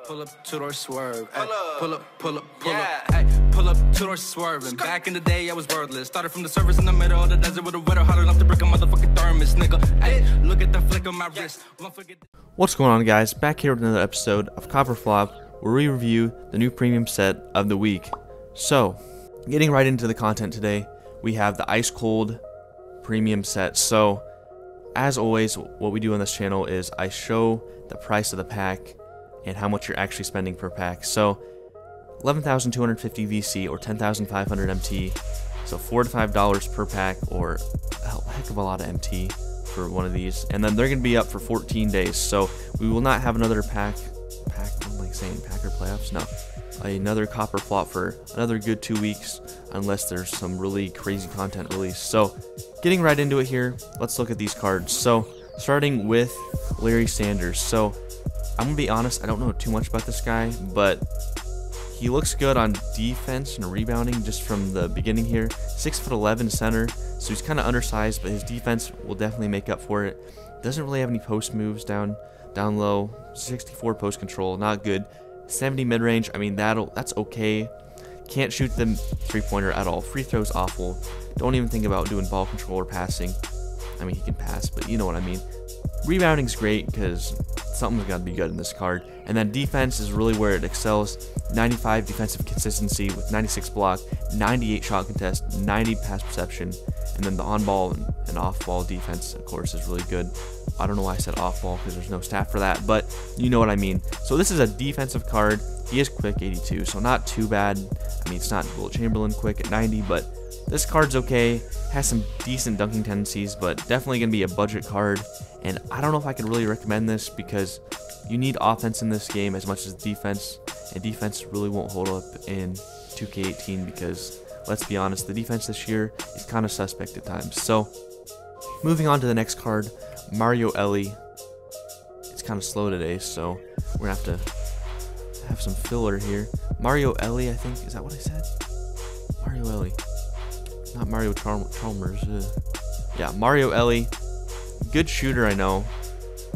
Pull up, two-door swerve. Pull up, pull up, two-door swerving. Back in the day, I was wordless. Started from the surface in the middle of the desert with a weather hot enough to break a motherfucking thermos, nigga. Ay, look at the flick of my wrist. What's going on, guys? Back here with another episode of Copper Flop, where we review the new premium set of the week. So, getting right into the content today, we have the Ice Cold premium set. So, as always, what we do on this channel is I show the price of the pack and how much you're actually spending per pack. So 11,250 VC or 10,500 MT, so $4 to $5 per pack, or a heck of a lot of MT for one of these. And then they're going to be up for 14 days, so we will not have another packer playoffs, no, another Copper Flop for another good 2 weeks unless there's some really crazy content released. So getting right into it here, let's look at these cards. So starting with Larry Sanders. So I'm gonna be honest, I don't know too much about this guy, but he looks good on defense and rebounding just from the beginning here. 6'11" center, so he's kind of undersized, but his defense will definitely make up for it. Doesn't really have any post moves down low. 64 post control, not good. 70 mid range, I mean that's okay. Can't shoot the three-pointer at all. Free throws awful. Don't even think about doing ball control or passing. I mean, he can pass, but you know what I mean. Rebounding's great because something's got to be good in this card. And then defense is really where it excels. 95 defensive consistency with 96 block, 98 shot contest, 90 pass perception, and then the on-ball and off-ball defense, of course, is really good. I don't know why I said off-ball because there's no stat for that, but you know what I mean. So this is a defensive card. He is quick, 82, so not too bad. I mean, it's not Will Chamberlain quick at 90, but this card's okay. Has some decent dunking tendencies, but definitely going to be a budget card. And I don't know if I could really recommend this because you need offense in this game as much as defense. And defense really won't hold up in 2K18 because, let's be honest, the defense this year is kind of suspect at times. So, moving on to the next card, Mario Elie. It's kind of slow today, so we're going to have some filler here. Mario Elie, I think. Is that what I said? Mario Elie. Not Mario Chalmers. Yeah, Mario Elie. Good shooter, I know.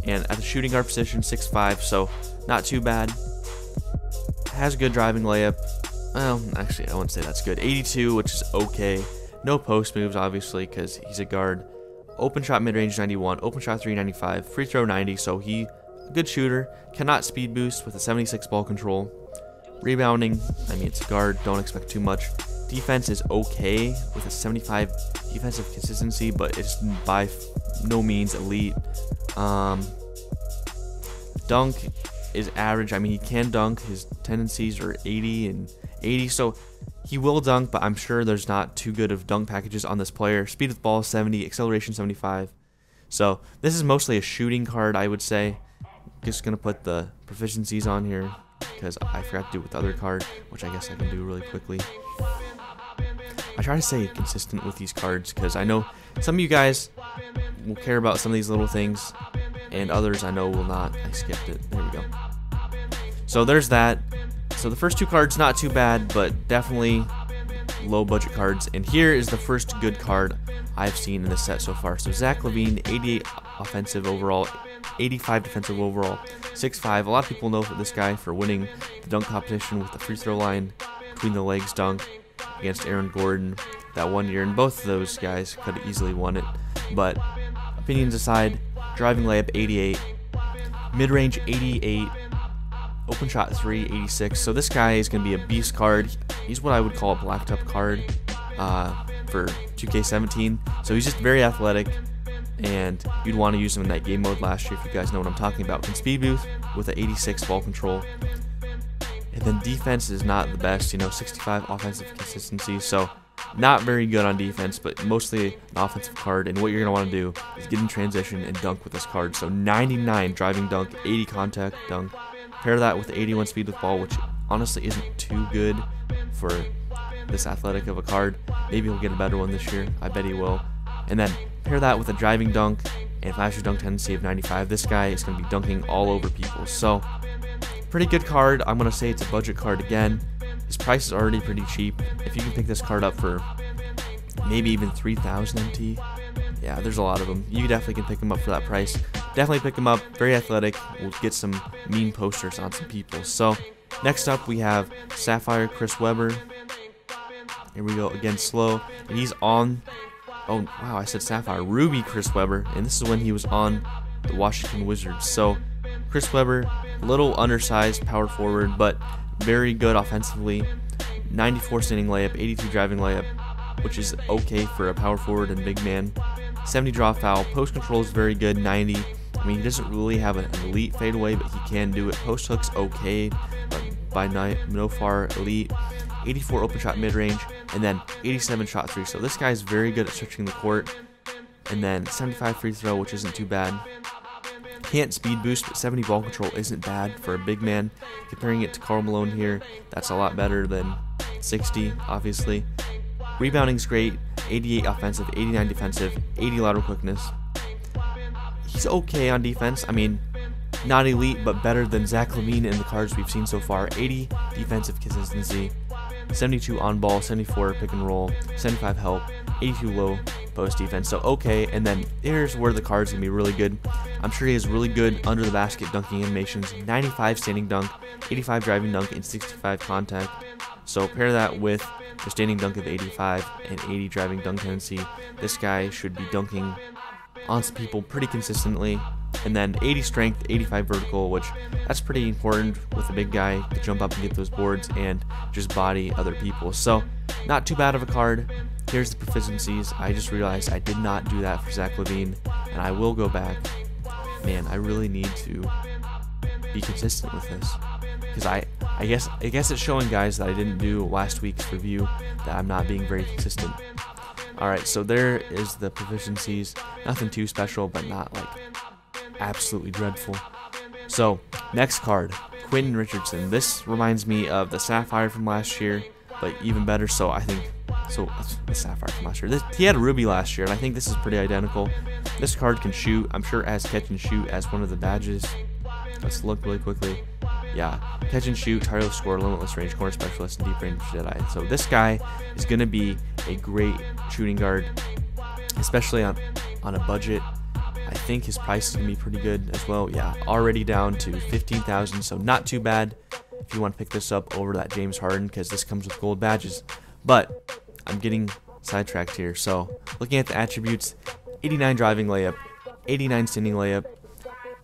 And at the shooting guard position, 6'5", so not too bad. Has good driving layup. Well, actually, I wouldn't say that's good. 82, which is okay. No post moves, obviously, because he's a guard. Open shot mid-range, 91. Open shot 3, 95. Free throw, 90, so he a good shooter. Cannot speed boost with a 76 ball control. Rebounding, I mean, it's a guard. Don't expect too much. Defense is okay with a 75 defensive consistency, but it's by no means elite. Dunk is average. I mean, he can dunk. His tendencies are 80 and 80, so he will dunk, but I'm sure there's not too good of dunk packages on this player. Speed with ball, 70. Acceleration, 75. So this is mostly a shooting card, I would say. Just going to put the proficiencies on here because I forgot to do it with the other card, which I guess I can do really quickly. I try to stay consistent with these cards because I know some of you guys will care about some of these little things and others I know will not. I skipped it. There we go. So there's that. So the first two cards, not too bad, but definitely low budget cards. And here is the first good card I've seen in this set so far. So Zach Lavine, 88 offensive overall, 85 defensive overall, 6'5". A lot of people know this guy for winning the dunk competition with the free throw line between the legs dunk against Aaron Gordon that 1 year, and both of those guys could have easily won it. But opinions aside, driving layup 88, mid-range 88, open shot 3, 86. So this guy is going to be a beast card. He's what I would call a blacktop card for 2K17. So he's just very athletic, and you'd want to use him in that game mode last year if you guys know what I'm talking about. Can speed boost with an 86 ball control. And then defense is not the best, 65 offensive consistency, so not very good on defense, but mostly an offensive card. And what you're going to want to do is get in transition and dunk with this card. So 99 driving dunk, 80 contact dunk. Pair that with 81 speed with ball, which honestly isn't too good for this athletic of a card. Maybe he'll get a better one this year. I bet he will. And then pair that with a driving dunk and flasher dunk tendency of 95. This guy is going to be dunking all over people. So pretty good card. I'm going to say it's a budget card again. His price is already pretty cheap. If you can pick this card up for maybe even 3,000 MT. Yeah, there's a lot of them. You definitely can pick them up for that price. Definitely pick them up. Very athletic. We'll get some mean posters on some people. So next up we have Sapphire Chris Webber. Here we go again, slow, and he's on. Oh wow, I said Sapphire. Ruby Chris Webber, and this is when he was on the Washington Wizards. So Chris Webber, a little undersized power forward, but very good offensively. 94 standing layup, 82 driving layup, which is okay for a power forward and big man. 70 draw foul, post control is very good, 90. I mean, he doesn't really have an elite fadeaway, but he can do it. Post hook's okay, but by no far elite. 84 open shot mid range, and then 87 shot three. So this guy's very good at stretching the court. And then 75 free throw, which isn't too bad. Can't speed boost, but 70 ball control isn't bad for a big man. Comparing it to Carmelo here, that's a lot better than 60, obviously. Rebounding's great, 88 offensive, 89 defensive, 80 lateral quickness. He's okay on defense. I mean, not elite, but better than Zach Lavine in the cards we've seen so far. 80 defensive consistency, 72 on ball, 74 pick and roll, 75 help, 82 low post defense. So okay, and then here's where the card's gonna be really good. I'm sure he has really good under the basket dunking animations, 95 standing dunk, 85 driving dunk, and 65 contact. So pair that with the standing dunk of 85 and 80 driving dunk tendency. This guy should be dunking on some people pretty consistently. And then 80 strength, 85 vertical, which that's pretty important with a big guy to jump up and get those boards and just body other people. So not too bad of a card. Here's the proficiencies. I just realized I did not do that for Zach Lavine, and I will go back. Man, I really need to be consistent with this, because I guess it's showing guys that I didn't do last week's review that I'm not being very consistent. Alright, so there is the proficiencies. Nothing too special, but not like absolutely dreadful. So next card, Quentin Richardson. This reminds me of the Sapphire from last year, but even better. So I think the Sapphire from last year. He had a Ruby last year, and I think this is pretty identical. This card can shoot. I'm sure it has catch and shoot as one of the badges. Let's look really quickly. Yeah, catch and shoot, tireless score, limitless range, corner specialist, and deep range Jedi. So this guy is going to be a great shooting guard, especially on a budget. I think his price is going to be pretty good as well. Yeah, already down to 15,000, so not too bad if you want to pick this up over that James Harden, because this comes with gold badges. But I'm getting sidetracked here. So looking at the attributes, 89 driving layup, 89 standing layup.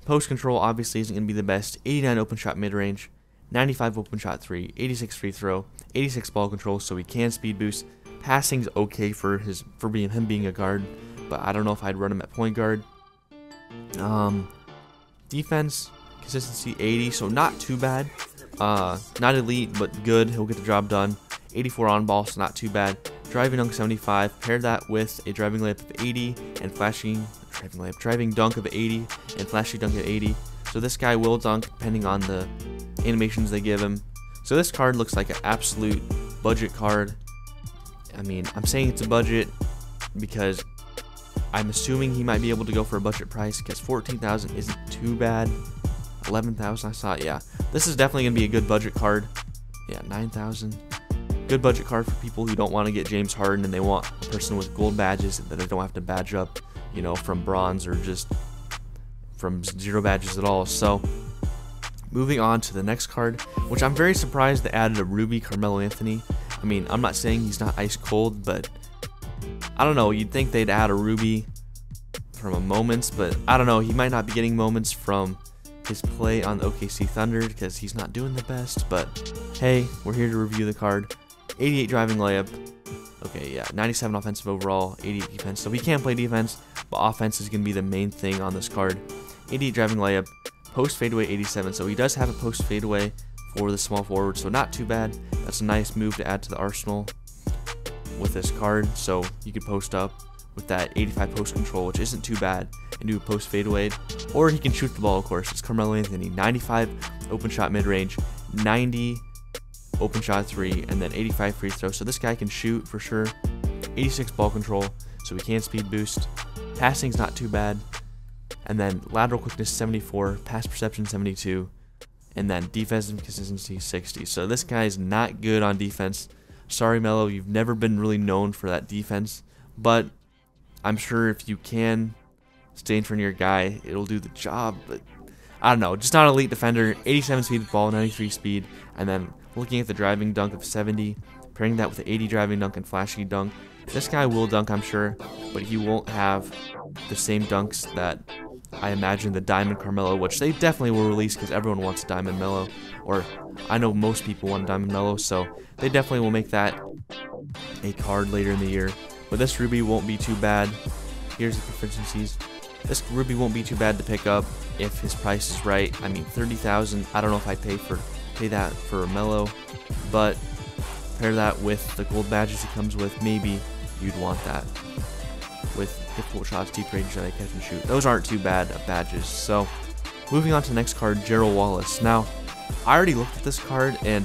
Post control obviously isn't going to be the best. 89 open shot mid range, 95 open shot 3, 86 free throw, 86 ball control, so he can speed boost. Passing's okay for him being a guard, but I don't know if I'd run him at point guard. Defense consistency 80, so not too bad. Not elite, but good. He'll get the job done. 84 on ball, so not too bad. Driving dunk 75. Pair that with a driving layup of 80 and driving dunk of 80 and flashy dunk of 80. So this guy will dunk depending on the animations they give him. So this card looks like an absolute budget card. I mean, I'm saying it's a budget because I'm assuming he might be able to go for a budget price, because 14,000 isn't too bad. 11,000 I saw. Yeah, this is definitely going to be a good budget card. Yeah, 9,000. Good budget card for people who don't want to get James Harden and they want a person with gold badges that they don't have to badge up, you know, from bronze or just from 0 badges at all. So moving on to the next card, which I'm very surprised they added a Ruby Carmelo Anthony. I mean, I'm not saying he's not ice cold, but I don't know, you'd think they'd add a Ruby from a moments, but I don't know, he might not be getting moments from his play on the OKC Thunder because he's not doing the best, but hey, we're here to review the card. 88 driving layup. Okay, yeah, 97 offensive overall, 88 defense. So he can play defense, but offense is going to be the main thing on this card. 88 driving layup, post fadeaway 87. So he does have a post fadeaway for the small forward, so not too bad. That's a nice move to add to the arsenal with this card. So you could post up with that 85 post control, which isn't too bad, and do a post fadeaway. Or he can shoot the ball, of course. It's Carmelo Anthony. 95 open shot mid range, 90 open shot 3, and then 85 free throw. So this guy can shoot for sure. 86 ball control, so he can speed boost. Passing's not too bad. And then lateral quickness 74, pass perception 72, and then defensive consistency 60. So this guy's not good on defense. Sorry, Melo, you've never been really known for that defense. but I'm sure if you can stay in front of your guy, it'll do the job. But I don't know, just not an elite defender. 87 speed with ball, 93 speed, and then looking at the driving dunk of 70, pairing that with the 80 driving dunk and flashy dunk. This guy will dunk, I'm sure, but he won't have the same dunks that I imagine the Diamond Carmelo, which they definitely will release because everyone wants a Diamond Melo, or I know most people want a Diamond Melo, so they definitely will make that a card later in the year. But this Ruby won't be too bad. Here's the proficiencies. This Ruby won't be too bad to pick up if his price is right. I mean, 30,000. I don't know if I'd pay that for a Melo, but pair that with the gold badges he comes with, maybe you'd want that. With difficult shots, deep range, and catch and shoot. Those aren't too bad of badges. So, moving on to the next card, Gerald Wallace. Now, I already looked at this card, and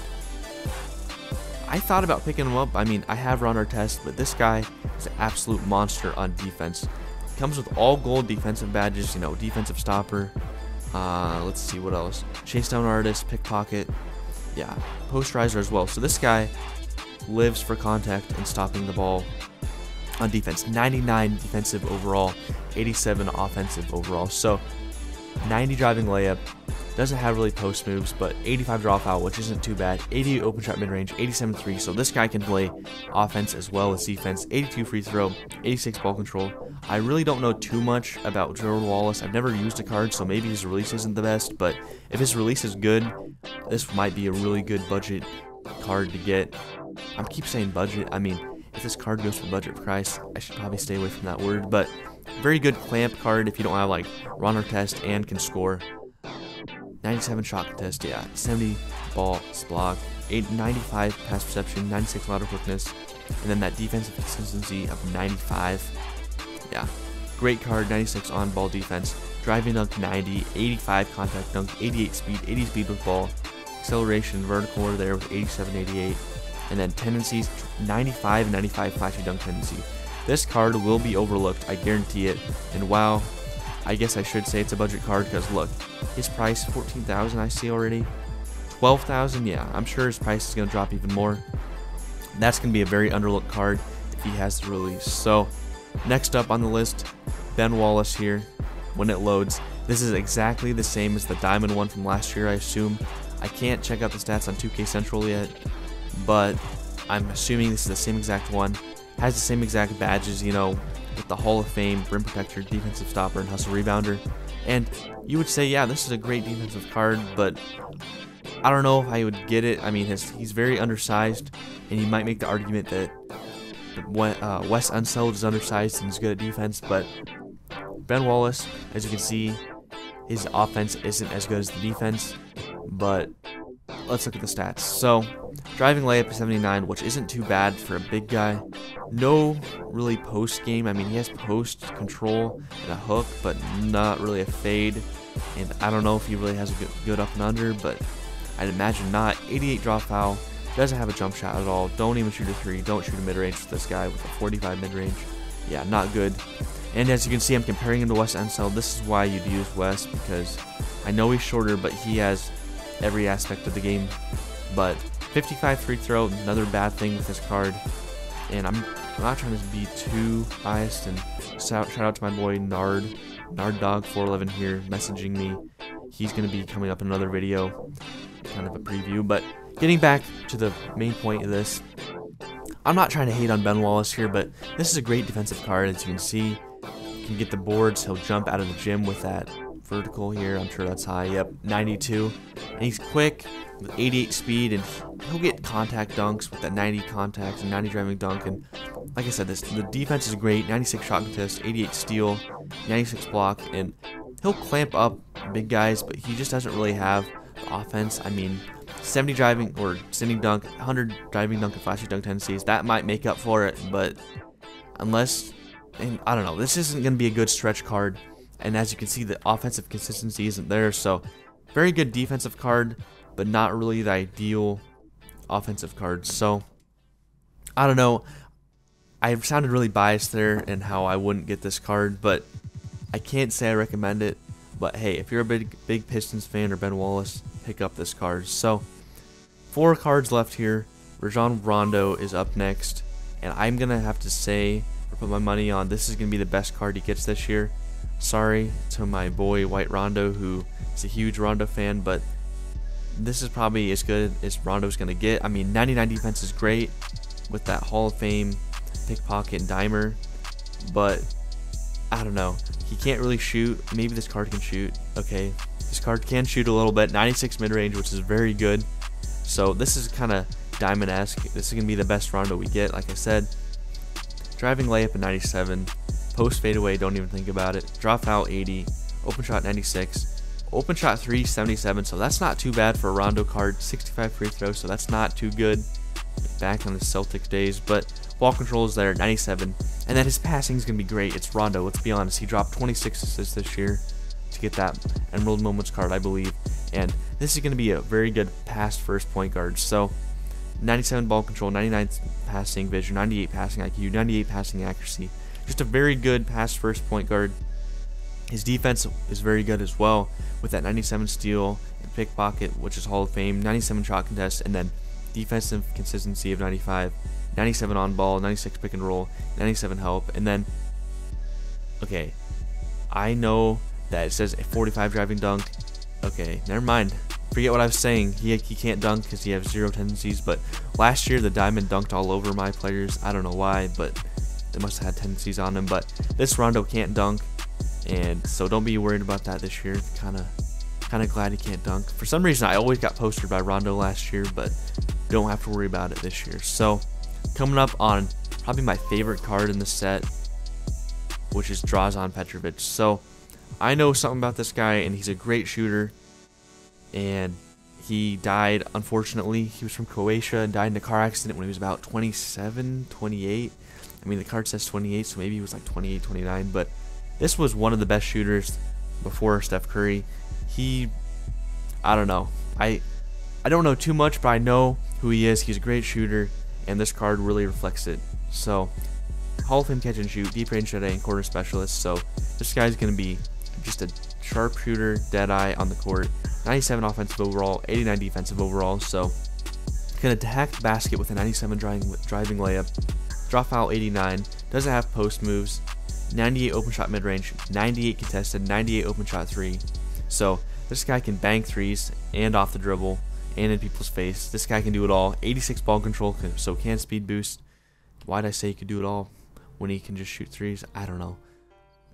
I thought about picking him up. I mean, I have run our test, but this guy is an absolute monster on defense. He comes with all gold defensive badges, you know, defensive stopper. Let's see what else. Chase down artist, pickpocket. Yeah, posterizer as well. So this guy lives for contact and stopping the ball on defense. 99 defensive overall, 87 offensive overall. So 90 driving layup, doesn't have really post moves, but 85 draw foul, which isn't too bad. 80 open shot mid range, 87 3. So this guy can play offense as well as defense. 82 free throw, 86 ball control. I really don't know too much about Gerald Wallace. I've never used a card, so maybe his release isn't the best, but if his release is good, this might be a really good budget card to get. I keep saying budget. I mean, if this card goes for budget price, I should probably stay away from that word, but very good clamp card if you don't have like runner test and can score. 97 shot contest, yeah, 70 ball block, 95 pass perception, 96 lateral quickness, and then that defensive consistency of 95. Yeah, great card. 96 on ball defense, driving dunk 90, 85 contact dunk, 88 speed, 80 speed with ball, acceleration vertical over there with 87, 88, and then tendencies 95, 95 flashy dunk tendency. This card will be overlooked, I guarantee it. And wow, I guess I should say it's a budget card because look, his price 14,000 I see already. 12,000, yeah, I'm sure his price is going to drop even more. That's going to be a very underlooked card if he has the release. So next up on the list, Ben Wallace here. When it loads, this is exactly the same as the diamond one from last year, I assume. I can't check out the stats on 2K Central yet, but I'm assuming this is the same exact one. Has the same exact badges, you know, with the Hall of Fame, rim protector, defensive stopper, and hustle rebounder. And you would say, yeah, this is a great defensive card, but I don't know if I would get it. I mean, he's very undersized, and you might make the argument that Wes Unseld is undersized and he's good at defense, but Ben Wallace, as you can see, his offense isn't as good as the defense, but let's look at the stats. So, driving layup is 79, which isn't too bad for a big guy. No really post game. I mean, he has post control and a hook, but not really a fade. And I don't know if he really has a good up and under, but I'd imagine not. 88 draw foul. Doesn't have a jump shot at all. Don't even shoot a 3. Don't shoot a mid-range with this guy with a 45 mid-range. Yeah, not good. And as you can see, I'm comparing him to Wes Unseld. This is why you'd use Wes, because I know he's shorter, but he has every aspect of the game. But 55 free throw, another bad thing with this card. And I'm not trying to be too biased, and shout out to my boy Nard411 here messaging me. He's going to be coming up in another video, kind of a preview. But getting back to the main point of this, I'm not trying to hate on Ben Wallace here, but this is a great defensive card. As you can see, you can get the boards. He'll jump out of the gym with that vertical here. I'm sure that's high. Yep, 92. And he's quick with 88 speed, and he'll get contact dunks with that 90 contact and 90 driving dunk. And like I said, the defense is great. 96 shot contest, 88 steal, 96 block, and he'll clamp up big guys, but he just doesn't really have the offense. I mean, 70 driving or standing dunk, 100 driving dunk and flashy dunk tendencies, that might make up for it, but unless, and I don't know, this isn't going to be a good stretch card. And as you can see, the offensive consistency isn't there, so very good defensive card, but not really the ideal offensive card. So I don't know, I sounded really biased there in how I wouldn't get this card, but I can't say I recommend it. But hey, if you're a big Pistons fan or Ben Wallace, pick up this card. So 4 cards left here. Rajon Rondo is up next, and I'm gonna have to say put my money on this is going to be the best card he gets this year. Sorry to my boy White Rondo, who is a huge Rondo fan, but this is probably as good as Rondo's going to get. I mean, 99 defense is great with that Hall of Fame pickpocket and dimer, but I don't know. He can't really shoot. Maybe this card can shoot. Okay, this card can shoot a little bit. 96 mid-range, which is very good. So this is kind of diamond-esque. This is going to be the best Rondo we get, like I said. Driving layup at 97. Post fadeaway, don't even think about it. Draw foul 80. Open shot 96. Open shot 3, 77. So that's not too bad for a Rondo card. 65 free throws, so that's not too good. Back on the Celtic days, but ball control is there, 97. And then his passing is going to be great. It's Rondo, let's be honest. He dropped 26 assists this year to get that Emerald Moments card, I believe. And this is going to be a very good pass first point guard. So 97 ball control, 99 passing vision, 98 passing IQ, 98 passing accuracy. Just a very good pass first point guard. His defense is very good as well, with that 97 steal and pickpocket, which is Hall of Fame, 97 shot contest, and then defensive consistency of 95, 97 on ball, 96 pick and roll, 97 help, and then, okay, I know that it says a 45 driving dunk. Okay, never mind. Forget what I was saying. He can't dunk because he has 0 tendencies, but last year the diamond dunked all over my players. I don't know why, but they must have had tendencies on him. But this Rondo can't dunk, and so don't be worried about that this year. Kind of glad he can't dunk. For some reason, I always got postered by Rondo last year, but don't have to worry about it this year. So coming up on probably my favorite card in the set, which is Drazen Petrovic. So I know something about this guy, and he's a great shooter, and he died, unfortunately. He was from Croatia and died in a car accident when he was about 27, 28. I mean, the card says 28, so maybe he was like 28, 29, but this was one of the best shooters before Steph Curry. I don't know. I don't know too much, but I know who he is. He's a great shooter, and this card really reflects it. So, Hall of Fame catch and shoot, deep range Jedi, and corner specialist. So, this guy's going to be just a sharp shooter, dead eye on the court. 97 offensive overall, 89 defensive overall. So, going to attack the basket with a 97 driving layup. Draw foul 89. Doesn't have post moves. 98 open shot mid range, 98 contested, 98 open shot 3. So, this guy can bang threes and off the dribble and in people's face. This guy can do it all. 86 ball control, so can speed boost. Why'd I say he could do it all when he can just shoot threes? I don't know.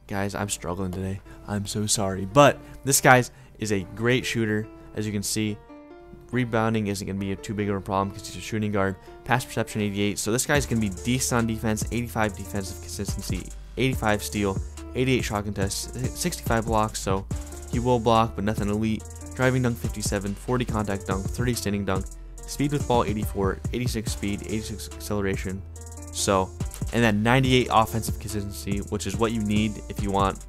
Guys, I'm struggling today. I'm so sorry. But this guy is a great shooter. As you can see, rebounding isn't going to be too big of a problem because he's a shooting guard. Pass perception 88. So this guy's going to be decent on defense. 85 defensive consistency. 85 steal. 88 shot contest. 65 blocks. So he will block, but nothing elite. Driving dunk 57, 40 contact dunk, 30 standing dunk, speed with ball 84, 86 speed, 86 acceleration. So, and then 98 offensive consistency, which is what you need if you want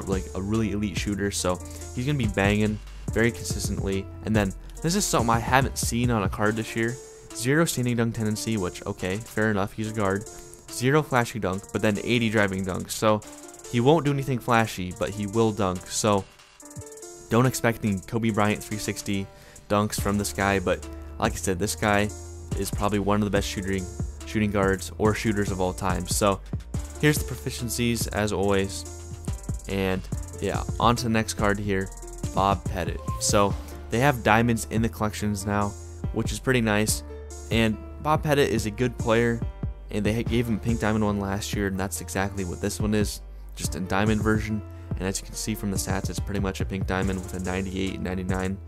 like a really elite shooter. So he's gonna be banging very consistently. And then this is something I haven't seen on a card this year. 0 standing dunk tendency, which okay, fair enough, he's a guard. 0 flashy dunk, but then 80 driving dunk. So he won't do anything flashy, but he will dunk. So don't expect any Kobe Bryant 360 dunks from this guy, but like I said, this guy is probably one of the best shooting guards or shooters of all time. So here's the proficiencies as always, and yeah, on to the next card here, Bob Petit. So they have diamonds in the collections now, which is pretty nice, and Bob Petit is a good player, and they gave him a pink diamond one last year, and that's exactly what this one is, just a diamond version. And as you can see from the stats, it's pretty much a pink diamond with a 98 and 99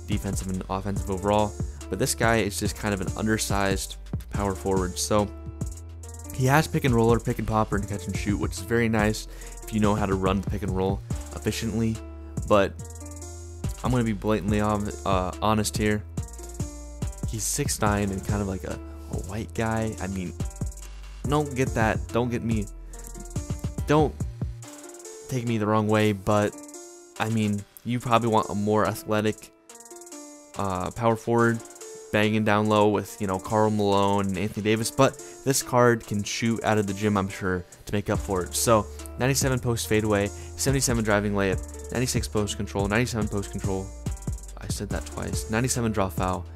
defensive and offensive overall. But this guy is just kind of an undersized power forward. So he has pick and roller, pick and popper, and catch and shoot, which is very nice if you know how to run the pick and roll efficiently. But I'm going to be blatantly honest here. He's 6'9" and kind of like a white guy. I mean, don't get that. Don't take me the wrong way, but I mean, you probably want a more athletic power forward, banging down low with, you know, Karl Malone and Anthony Davis, but this card can shoot out of the gym, I'm sure, to make up for it. So 97 post fadeaway, 77 driving layup, 96 post control, 97 post control, I said that twice, 97 draw foul,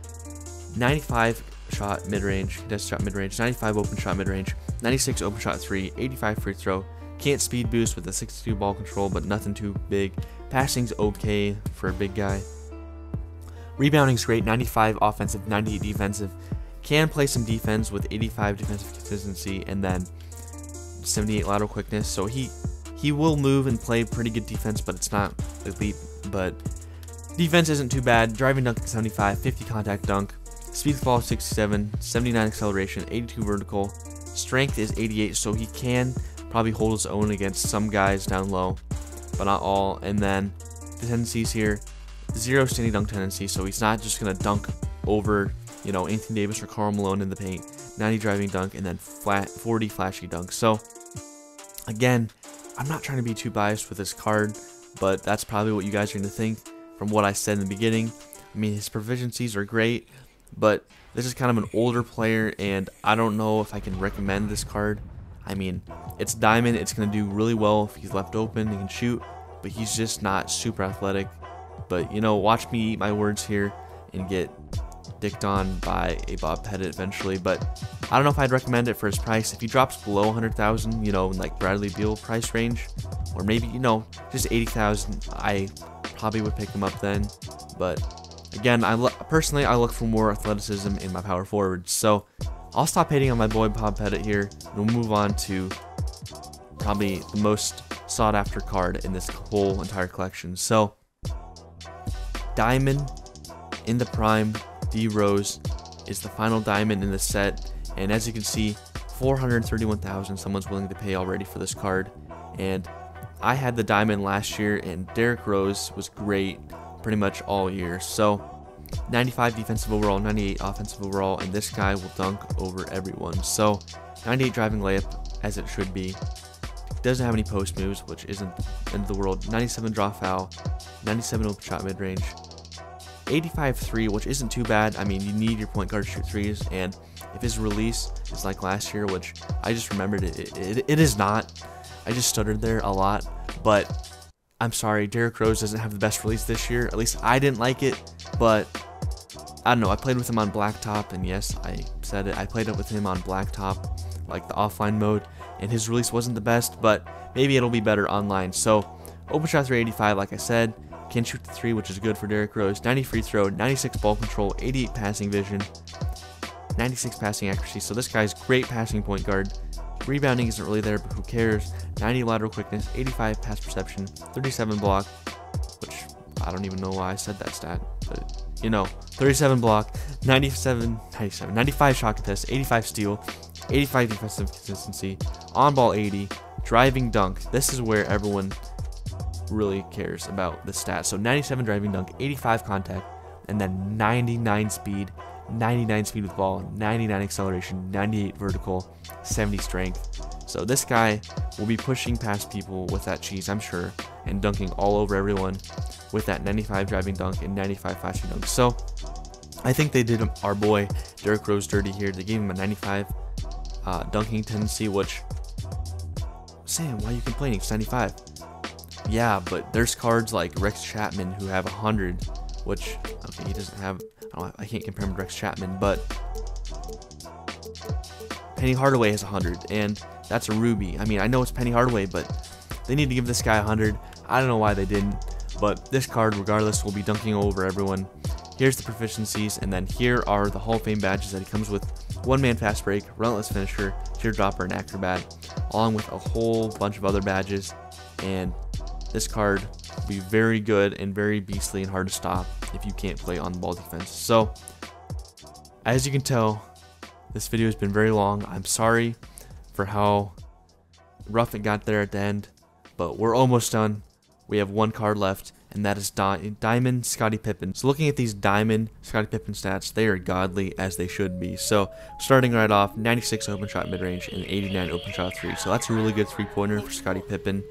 95 shot mid-range, contested shot mid-range, 95 open shot mid-range, 96 open shot 3, 85 free throw. Can't speed boost with a 62 ball control, but nothing too big. Passing's okay for a big guy. Rebounding's great, 95 offensive, 98 defensive. Can play some defense with 85 defensive consistency and then 78 lateral quickness. So he will move and play pretty good defense, but it's not elite. But defense isn't too bad. Driving dunk 75, 50 contact dunk. Speed fall 67, 79 acceleration, 82 vertical. Strength is 88, so he can probably hold his own against some guys down low, but not all. And then the tendencies here, 0 standing dunk tendency, so he's not just going to dunk over, you know, Anthony Davis or Karl Malone in the paint. 90 driving dunk, and then 40 flashy dunk. So again, I'm not trying to be too biased with this card, but that's probably what you guys are going to think from what I said in the beginning. I mean, his proficiencies are great, but this is kind of an older player, and I don't know if I can recommend this card. I mean, it's diamond, it's going to do really well if he's left open, he can shoot, but he's just not super athletic. But, you know, watch me eat my words here and get dicked on by a Bob Petit eventually. But I don't know if I'd recommend it for his price. If he drops below 100,000, you know, in like Bradley Beal price range, or maybe, you know, just 80,000, I probably would pick him up then. But again, personally, I look for more athleticism in my power forwards. So I'll stop hating on my boy Bob Petit here, and we'll move on to probably the most sought after card in this whole entire collection. So diamond in the prime D Rose is the final diamond in the set, and as you can see, 431,000 someone's willing to pay already for this card. And I had the diamond last year, and Derrick Rose was great pretty much all year. So 95 defensive overall, 98 offensive overall, and this guy will dunk over everyone. So 98 driving layup, as it should be. Doesn't have any post moves, which isn't the end of the world. 97 draw foul, 97 open shot mid range, 85 3, which isn't too bad. I mean, you need your point guard to shoot threes, and if his release is like last year, which I just remembered it is not. I just stuttered there a lot, but I'm sorry, Derrick Rose doesn't have the best release this year. At least I didn't like it, but I don't know. I played with him on blacktop, and yes, I said it. I played it with him on blacktop, like the offline mode, and his release wasn't the best, but maybe it'll be better online. So open shot 385, like I said, can shoot the 3, which is good for Derrick Rose. 90 free throw, 96 ball control, 88 passing vision, 96 passing accuracy. So this guy's great passing point guard. Rebounding isn't really there, but who cares? 90 lateral quickness, 85 pass perception, 37 block, which I don't even know why I said that stat, but you know, 37 block, 95 shot contest, 85 steal, 85 defensive consistency, on ball 80, driving dunk. This is where everyone really cares about the stats. So 97 driving dunk, 85 contact, and then 99 speed with ball, 99 acceleration, 98 vertical, 70 strength. So this guy will be pushing past people with that cheese, I'm sure, and dunking all over everyone with that 95 driving dunk and 95 flashing dunk. So I think they did our boy Derrick Rose dirty here. They gave him a 95 dunking tendency, which, Sam, why are you complaining? It's 95. Yeah, but there's cards like Rex Chapman who have 100, which, okay, he doesn't have, I can't compare him to Rex Chapman, but Penny Hardaway has 100, and that's a Ruby. I mean, I know it's Penny Hardaway, but they need to give this guy 100. I don't know why they didn't, but this card, regardless, will be dunking over everyone. Here's the proficiencies, and then here are the Hall of Fame badges that he comes with. One-man fast break, relentless finisher, teardropper, and acrobat, along with a whole bunch of other badges. And this card will be very good and very beastly and hard to stop if you can't play on the ball defense. So, as you can tell, this video has been very long. I'm sorry for how rough it got there at the end, but we're almost done. We have one card left, and that is Diamond Scottie Pippen. So looking at these Diamond Scottie Pippen stats, they are godly as they should be. So starting right off, 96 open shot mid-range and 89 open shot 3. So that's a really good three-pointer for Scottie Pippen.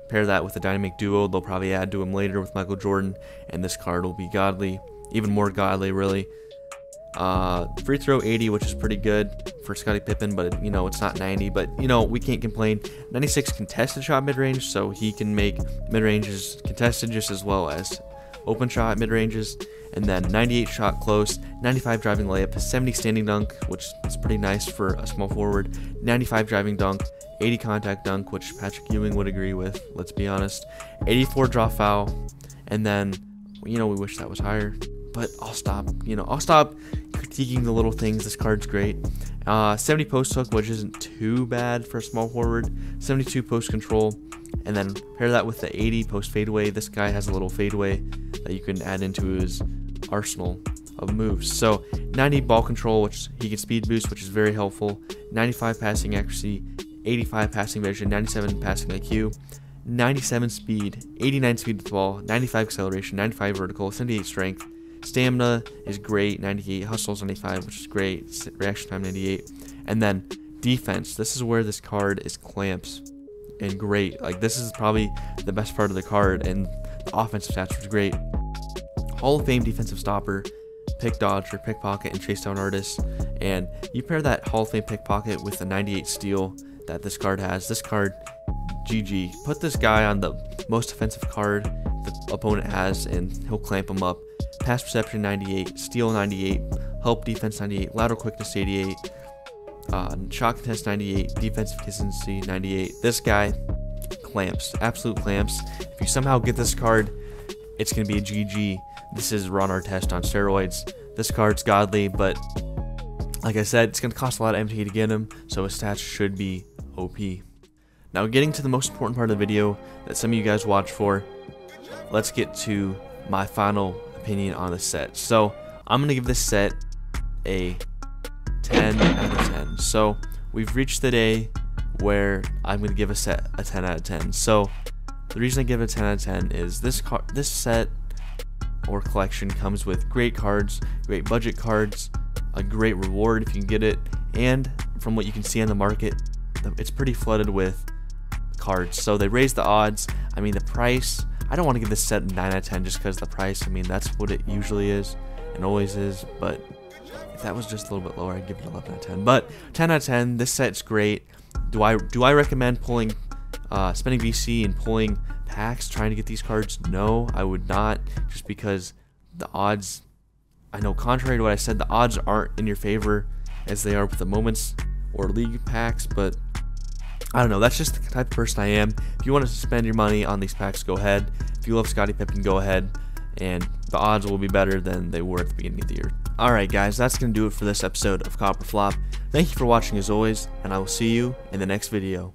Pair that with the dynamic duo they'll probably add to him later with Michael Jordan, and this card will be godly, even more godly really. Free throw 80, which is pretty good for Scottie Pippen, but you know, it's not 90, but you know, we can't complain. 96 contested shot mid-range, so he can make mid-ranges contested just as well as open shot mid-ranges. and then 98 shot close, 95 driving layup, 70 standing dunk, which is pretty nice for a small forward, 95 driving dunk, 80 contact dunk, which Patrick Ewing would agree with, let's be honest, 84 draw foul, and then, we wish that was higher, but I'll stop critiquing the little things. This card's great. 70 post hook, which isn't too bad for a small forward, 72 post control, and then pair that with the 80 post fadeaway. This guy has a little fadeaway that you can add into his arsenal of moves. So 90 ball control, which he can speed boost, which is very helpful, 95 passing accuracy, 85 passing vision, 97 passing IQ, 97 speed, 89 speed with the ball, 95 acceleration, 95 vertical, 78 strength, stamina is great, 98, hustles 95, which is great, reaction time 98, and then defense. This is where this card is clamps and great. Like, this is probably the best part of the card, and the offensive stats was great. Hall of Fame defensive stopper, pick dodger, pickpocket, and chase down artist, and you pair that Hall of Fame pickpocket with the 98 steal that this card has. This card, GG. Put this guy on the most offensive card the opponent has, and he'll clamp him up. Pass perception 98, steal 98, help defense 98, lateral quickness 88, shot contest 98, defensive consistency 98. This guy clamps, absolute clamps. If you somehow get this card, it's going to be a GG. This is Ron Artest on steroids. This card's godly, but like I said, it's going to cost a lot of MT to get him, so his stats should be OP. Now, getting to the most important part of the video that some of you guys watch for, let's get to my final opinion on the set. So I'm going to give this set a 10 out of 10. So we've reached the day where I'm going to give a set a 10 out of 10. So the reason I give it a 10 out of 10 is this set or collection comes with great cards, great budget cards, a great reward if you can get it, and from what you can see on the market, it's pretty flooded with cards. So they raised the odds. I mean, the price, I don't want to give this set a 9 out of 10 just because the price, I mean, that's what it usually is and always is, but if that was just a little bit lower, I'd give it 11 out of 10. But 10 out of 10, this set's great. Do I recommend spending VC and pulling packs trying to get these cards? No, I would not, just because the odds, I know contrary to what I said, the odds aren't in your favor as they are with the moments or league packs, but I don't know, that's just the type of person I am. If you want to spend your money on these packs, go ahead. If you love Scottie Pippen, go ahead, and the odds will be better than they were at the beginning of the year. Alright guys, that's going to do it for this episode of Copper Flop. Thank you for watching as always, and I will see you in the next video.